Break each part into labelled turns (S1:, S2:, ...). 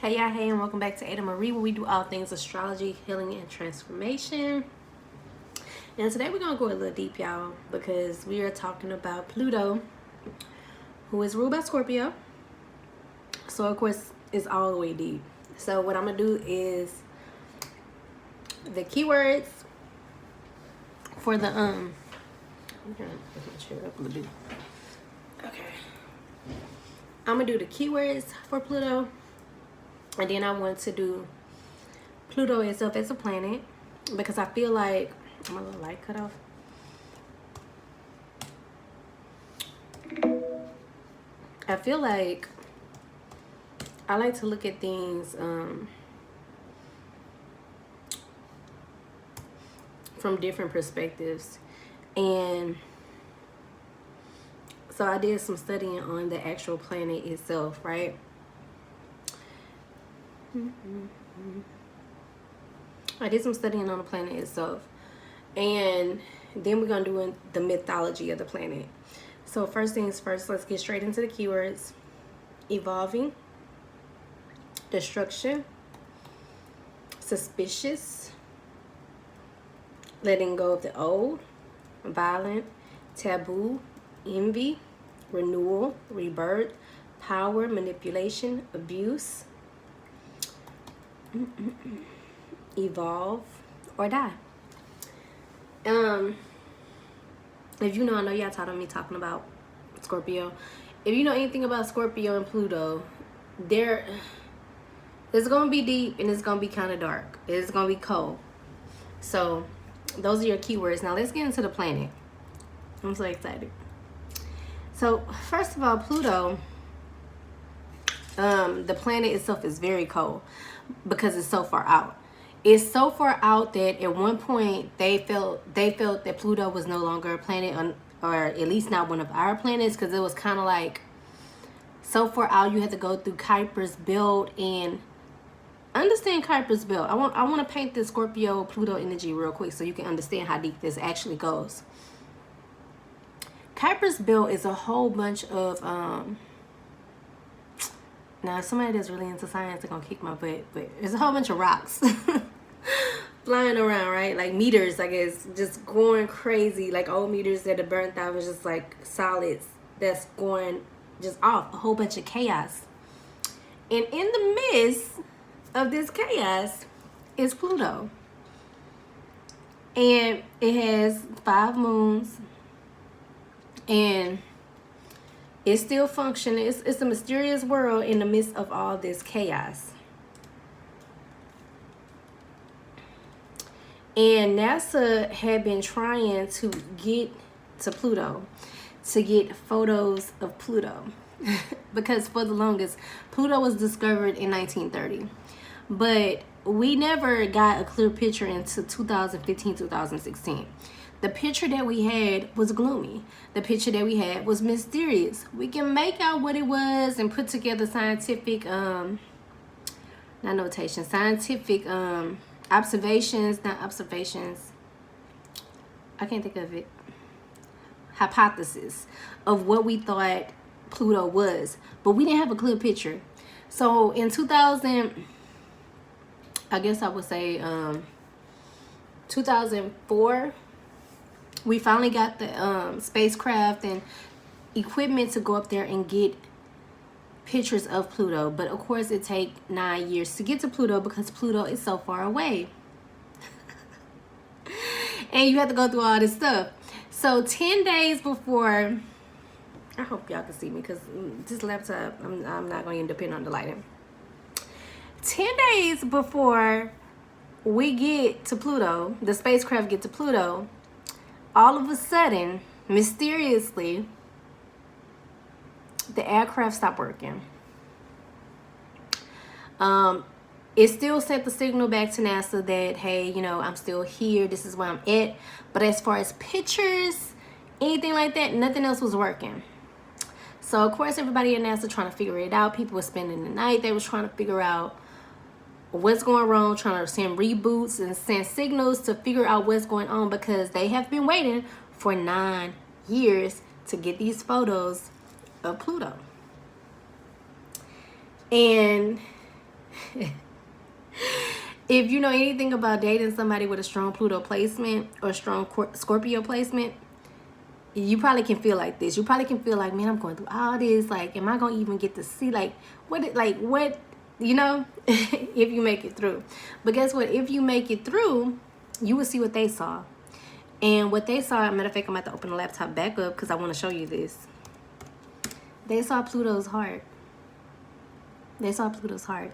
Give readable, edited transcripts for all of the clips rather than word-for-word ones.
S1: Hey y'all, hey, and welcome back to Ada Marie, where we do all things astrology, healing, and transformation. And today we're gonna go a little deep, y'all, because we are talking about Pluto, who is ruled by Scorpio. So of course it's all the way deep. So what I'm gonna do is the keywords for the I'm gonna put my chair up a little bit. Okay. I'm gonna do the keywords for Pluto. And then I want to do Pluto itself as a planet, because I feel like my little light cut off. I feel like I like to look at things from different perspectives. And so I did some studying on the actual planet itself, right? I did some studying on the planet itself, and then we're gonna do the mythology of the planet. So first things first, let's get straight into the keywords. Evolving, destruction, suspicious, letting go of the old, violent, taboo, envy, renewal, rebirth, power, manipulation, abuse, evolve, or die. If you know, I know y'all taught me talking about Scorpio. If you know anything about Scorpio and Pluto, it's gonna be deep and it's gonna be kind of dark. It's gonna be cold. So those are your keywords. Now let's get into the planet. I'm so excited. So first of all, Pluto, the planet itself is very cold because it's so far out. It's so far out that at one point they felt that Pluto was no longer a planet, or at least not one of our planets, because it was kind of like so far out you had to go through Kuiper's belt. And understand Kuiper's belt. I want to paint this Scorpio Pluto energy real quick so you can understand how deep this actually goes. Kuiper's belt is a whole bunch of now, if somebody that's really into science, they're gonna kick my butt, but there's a whole bunch of rocks flying around, right? Like meters, I guess, just going crazy, like old meters that are burnt out, was just like solids that's going just off, a whole bunch of chaos. And in the midst of this chaos is Pluto. And it has 5 moons, and it's still functioning. It's a mysterious world in the midst of all this chaos. And NASA had been trying to get to Pluto, to get photos of Pluto. Because for the longest, Pluto was discovered in 1930. But we never got a clear picture until 2015, 2016. The picture that we had was gloomy. The picture that we had was mysterious. We can make out what it was and put together scientific, scientific observations. I can't think of it. Hypothesis of what we thought Pluto was. But we didn't have a clear picture. So in 2000, I guess I would say 2004, we finally got the spacecraft and equipment to go up there and get pictures of Pluto. But of course it takes 9 years to get to Pluto because Pluto is so far away. And you have to go through all this stuff. So 10 days before, I hope y'all can see me because this laptop, I'm not going to depend on the lighting. 10 days before we get to Pluto, the spacecraft get to Pluto, all of a sudden, mysteriously, the aircraft stopped working. It still sent the signal back to NASA that, hey, I'm still here. This is where I'm at. But as far as pictures, anything like that, nothing else was working. So, of course, everybody at NASA trying to figure it out. People were spending the night. They was trying to figure out what's going wrong, trying to send reboots and send signals to figure out what's going on, because they have been waiting for 9 years to get these photos of Pluto. And If you know anything about dating somebody with a strong Pluto placement or strong Scorpio placement, you probably can feel like this. You probably can feel like, man, I'm going through all this. Like, am I going to even get to see, like, what, you know, if you make it through. But guess what? If you make it through, you will see what they saw. And what they saw, matter of fact, I'm about to open the laptop back up because I want to show you this. They saw Pluto's heart. They saw Pluto's heart.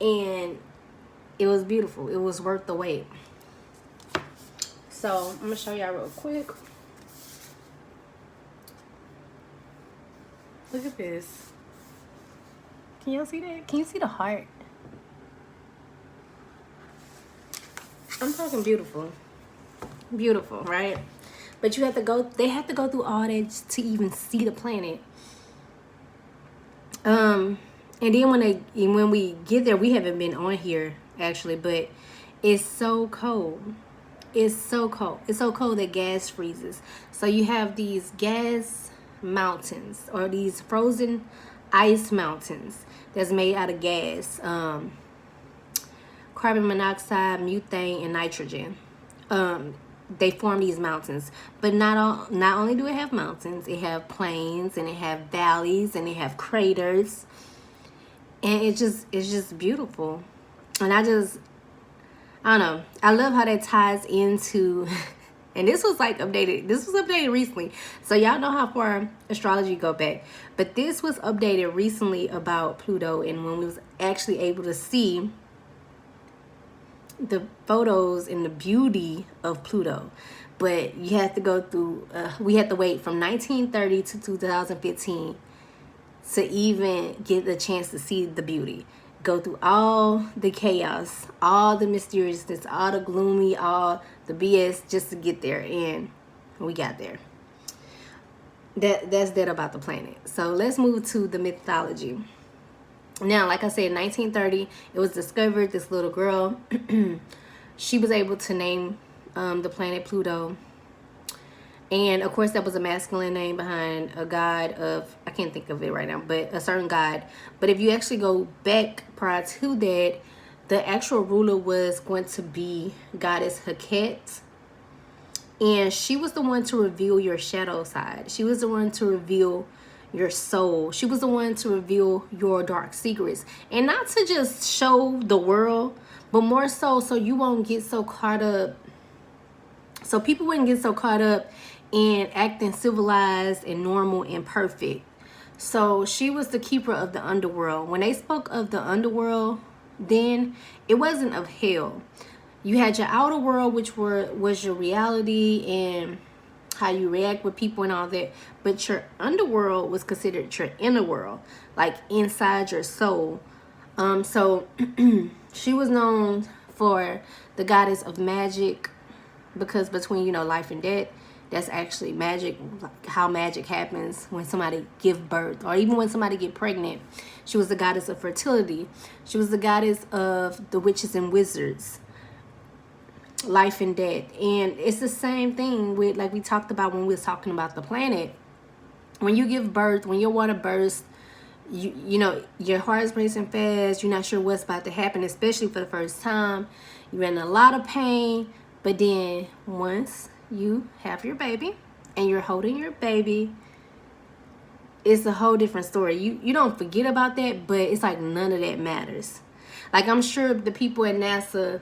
S1: And it was beautiful. It was worth the wait. So I'm going to show y'all real quick. Look at this. Can y'all see that? Can you see the heart? I'm talking beautiful. Beautiful, right? But you have to go, they have to go through all that to even see the planet. And then when we get there, we haven't been on here actually, but it's so cold. It's so cold. It's so cold that gas freezes. So you have these gas mountains, or these frozen ice mountains that's made out of gas, carbon monoxide, methane, and nitrogen. They form these mountains, but not only do it have mountains, it have plains, and it have valleys, and it have craters, and it's just beautiful. And I don't know, I love how that ties into and this was updated recently, so y'all know how far astrology go back, but this was updated recently about Pluto, and when we was actually able to see the photos and the beauty of Pluto. But you have to go through, we had to wait from 1930 to 2015 to even get the chance to see the beauty. Go through all the chaos, all the mysteriousness, all the gloomy, all the BS just to get there, and we got there. That's that about the planet. So let's move to the mythology. Now, like I said, 1930, it was discovered, this little girl, she was able to name the planet Pluto. And of course, that was a masculine name behind a god of, I can't think of it right now, but a certain god. But if you actually go back prior to that, the actual ruler was going to be goddess Heket. And she was the one to reveal your shadow side. She was the one to reveal your soul. She was the one to reveal your dark secrets, and not to just show the world, but more so you won't get so caught up, so people wouldn't get so caught up in acting civilized and normal and perfect. So she was the keeper of the underworld. When they spoke of the underworld, then it wasn't of hell. You had your outer world, which was your reality and how you react with people and all that, but your underworld was considered your inner world, like inside your soul. So she was known for the goddess of magic, because between, you know, life and death, that's actually magic, like how magic happens when somebody give birth, or even when somebody get pregnant. She was the goddess of fertility. She was the goddess of the witches and wizards, life and death. And it's the same thing with, like we talked about when we was talking about the planet. When you give birth, when your water bursts, you know, your heart is racing fast. You're not sure what's about to happen, especially for the first time. You're in a lot of pain. But then once you have your baby and you're holding your baby, it's a whole different story. You don't forget about that, but it's like none of that matters. Like, I'm sure the people at NASA,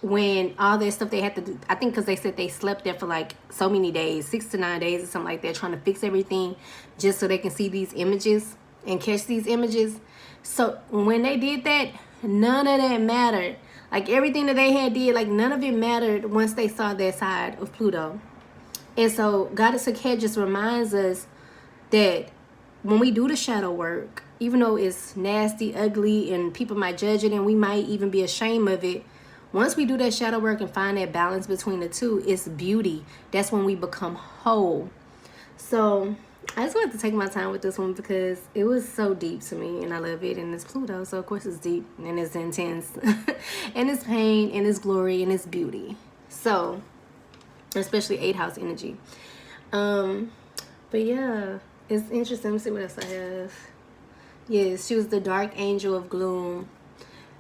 S1: when all that stuff they had to do, I think because they said they slept there for like so many days, 6 to 9 days or something like that, trying to fix everything just so they can see these images and catch these images. So when they did that, none of that mattered. Like, everything that they had did, like, none of it mattered once they saw that side of Pluto. And so Goddess Heket just reminds us that when we do the shadow work, even though it's nasty, ugly, and people might judge it, and we might even be ashamed of it, once we do that shadow work and find that balance between the two, it's beauty. That's when we become whole. So I just wanted to take my time with this one because it was so deep to me, and I love it. And it's Pluto, so of course it's deep and it's intense and it's pain and it's glory and it's beauty. So especially 8th house energy. But yeah, it's interesting. Let me see what else I have. Yes, she was the dark angel of gloom.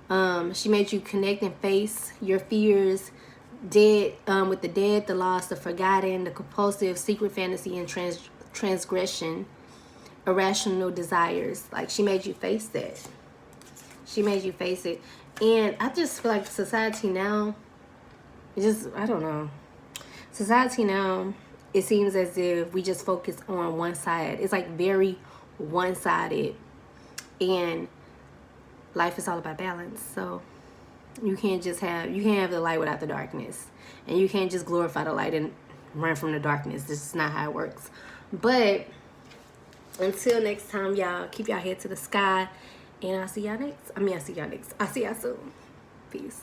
S1: She made you connect and face your fears, dead with the dead, the lost, the forgotten, the compulsive, secret fantasy, and transgression, irrational desires. Like, she made you face that. She made you face it. And I just feel like society now, I don't know. Society now, it seems as if we just focus on one side. It's like very one-sided. And life is all about balance. So you can't have the light without the darkness. And you can't just glorify the light and run from the darkness. This is not how it works. But until next time, y'all, keep y'all head to the sky. And I'll see y'all next. I'll see y'all soon. Peace.